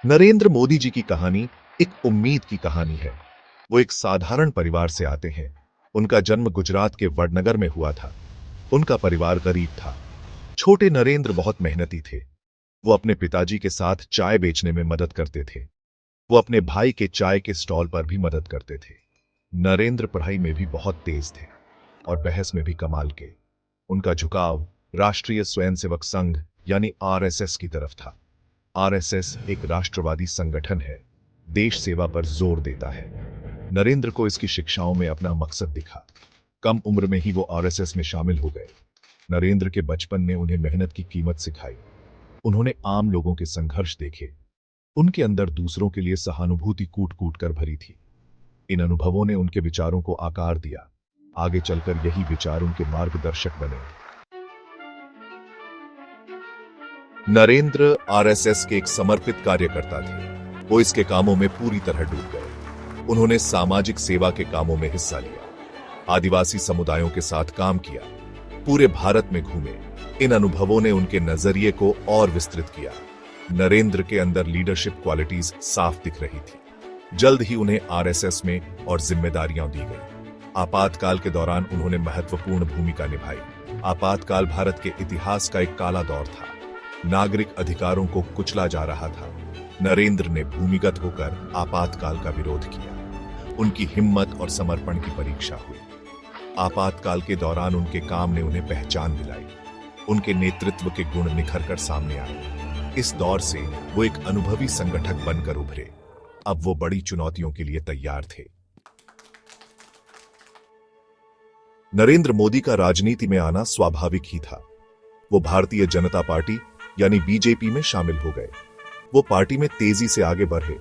नरेंद्र मोदी जी की कहानी एक उम्मीद की कहानी है। वो एक साधारण परिवार से आते हैं। उनका जन्म गुजरात के वडनगर में हुआ था। उनका परिवार गरीब था। छोटे नरेंद्र बहुत मेहनती थे। वो अपने पिताजी के साथ चाय बेचने में मदद करते थे। वो अपने भाई के चाय के स्टॉल पर भी मदद करते थे। नरेंद्र पढ़ाई में भी बहुत तेज थे और बहस में भी कमाल के। उनका झुकाव राष्ट्रीय स्वयंसेवक संघ यानी आरएसएस की तरफ था। आरएसएस एक राष्ट्रवादी संगठन है, देश सेवा पर जोर देता है। नरेंद्र को इसकी शिक्षाओं में अपना मकसद दिखा। कम उम्र में ही वो आरएसएस में शामिल हो गए। नरेंद्र के बचपन ने उन्हें मेहनत की कीमत सिखाई। उन्होंने आम लोगों के संघर्ष देखे। उनके अंदर दूसरों के लिए सहानुभूति कूट कूट कर भरी थी। इन अनुभवों ने उनके विचारों को आकार दिया। आगे चलकर यही विचार उनके मार्गदर्शक बने। नरेंद्र आरएसएस के एक समर्पित कार्यकर्ता थे। वो इसके कामों में पूरी तरह डूब गए। उन्होंने सामाजिक सेवा के कामों में हिस्सा लिया, आदिवासी समुदायों के साथ काम किया, पूरे भारत में घूमे। इन अनुभवों ने उनके नजरिए को और विस्तृत किया। नरेंद्र के अंदर लीडरशिप क्वालिटीज साफ दिख रही थी। जल्द ही उन्हें आरएसएस में और जिम्मेदारियां दी गई। आपातकाल के दौरान उन्होंने महत्वपूर्ण भूमिका निभाई। आपातकाल भारत के इतिहास का एक काला दौर था। नागरिक अधिकारों को कुचला जा रहा था। नरेंद्र ने भूमिगत होकर आपातकाल का विरोध किया। उनकी हिम्मत और समर्पण की परीक्षा हुई। आपातकाल के दौरान उनके काम ने उन्हें पहचान दिलाई। उनके नेतृत्व के गुण निखर कर सामने आए। इस दौर से वो एक अनुभवी संगठक बनकर उभरे। अब वो बड़ी चुनौतियों के लिए तैयार थे। नरेंद्र मोदी का राजनीति में आना स्वाभाविक ही था। वो भारतीय जनता पार्टी यानी बीजेपी में शामिल हो गए। वो पार्टी में तेजी से आगे बढ़े।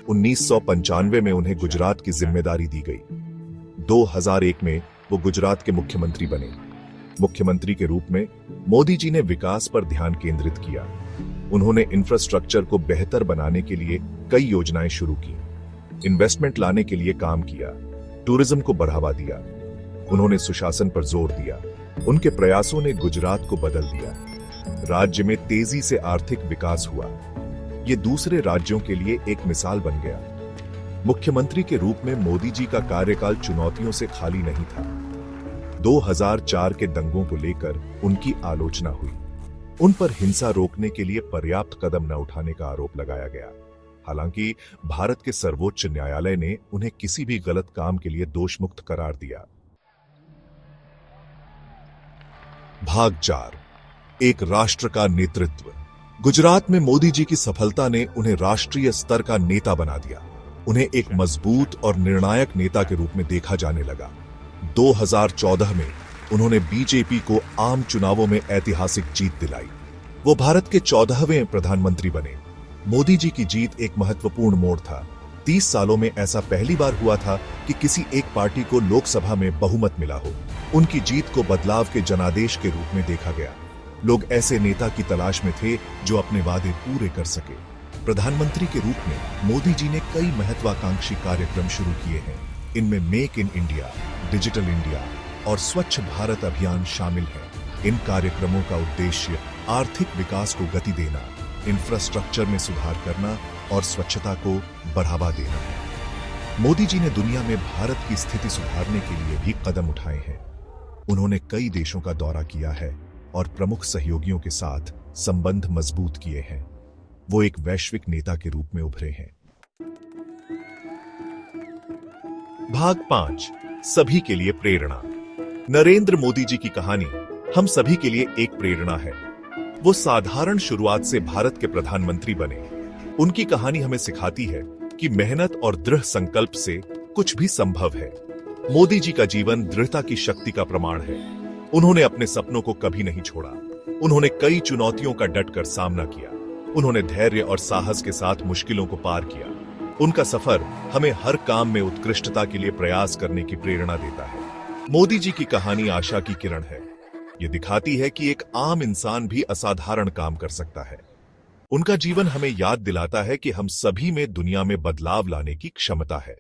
1995 में उन्हें गुजरात की जिम्मेदारी दी गई। 2001 में वो गुजरात के मुख्यमंत्री बने। मुख्यमंत्री के रूप में मोदी जी ने विकास पर ध्यान केंद्रित किया। उन्होंने इंफ्रास्ट्रक्चर को बेहतर बनाने के लिए कई योजनाएं शुरू की, इन्वेस्टमेंट लाने के लिए काम किया, टूरिज्म को बढ़ावा दिया। उन्होंने सुशासन पर जोर दिया। उनके प्रयासों ने गुजरात को बदल दिया। राज्य में तेजी से आर्थिक विकास हुआ। ये दूसरे राज्यों के लिए एक मिसाल बन गया। मुख्यमंत्री के रूप में मोदी जी का कार्यकाल चुनौतियों से खाली नहीं था। 2004 के दंगों को लेकर उनकी आलोचना हुई। उन पर हिंसा रोकने के लिए पर्याप्त कदम न उठाने का आरोप लगाया गया। हालांकि भारत के सर्वोच्च न्यायालय ने उन्हें किसी भी गलत काम के लिए दोषमुक्त करार दिया। भाग 4, एक राष्ट्र का नेतृत्व। गुजरात में मोदी जी की सफलता ने उन्हें राष्ट्रीय स्तर का नेता बना दिया। उन्हें एक मजबूत और निर्णायक नेता के रूप में देखा जाने लगा। 2014 में उन्होंने बीजेपी को आम चुनावों में ऐतिहासिक जीत दिलाई। वो भारत के 14वें प्रधानमंत्री बने। मोदी जी की जीत एक महत्वपूर्ण मोड़ था। 30 सालों में ऐसा पहली बार हुआ था कि किसी एक पार्टी को लोकसभा में बहुमत मिला हो। उनकी जीत को बदलाव के जनादेश के रूप में देखा गया। लोग ऐसे नेता की तलाश में थे जो अपने वादे पूरे कर सके। प्रधानमंत्री के रूप में मोदी जी ने कई महत्वाकांक्षी कार्यक्रम शुरू किए हैं। इनमें make in India, digital India और स्वच्छ भारत अभियान शामिल हैं। इन कार्यक्रमों का उद्देश्य आर्थिक विकास को गति देना, इंफ्रास्ट्रक्चर में सुधार करना और स्वच्छता को बढ़ावा देना है। मोदी जी ने दुनिया में भारत की स्थिति सुधारने के लिए भी कदम उठाए हैं। उन्होंने कई देशों का दौरा किया है और प्रमुख सहयोगियों के साथ संबंध मजबूत किए हैं। वो एक वैश्विक नेता के रूप में उभरे हैं। भाग 5, सभी के लिए प्रेरणा। नरेंद्र मोदी जी की कहानी हम सभी के लिए एक प्रेरणा है। वो साधारण शुरुआत से भारत के प्रधानमंत्री बने। उनकी कहानी हमें सिखाती है कि मेहनत और दृढ़ संकल्प से कुछ भी संभव है। मोदी जी का जीवन दृढ़ता की शक्ति का प्रमाण है। उन्होंने अपने सपनों को कभी नहीं छोड़ा। उन्होंने कई चुनौतियों का डटकर सामना किया। उन्होंने धैर्य और साहस के साथ मुश्किलों को पार किया। उनका सफर हमें हर काम में उत्कृष्टता के लिए प्रयास करने की प्रेरणा देता है। मोदी जी की कहानी आशा की किरण है। ये दिखाती है कि एक आम इंसान भी असाधारण काम कर सकता है। उनका जीवन हमें याद दिलाता है कि हम सभी में दुनिया में बदलाव लाने की क्षमता है।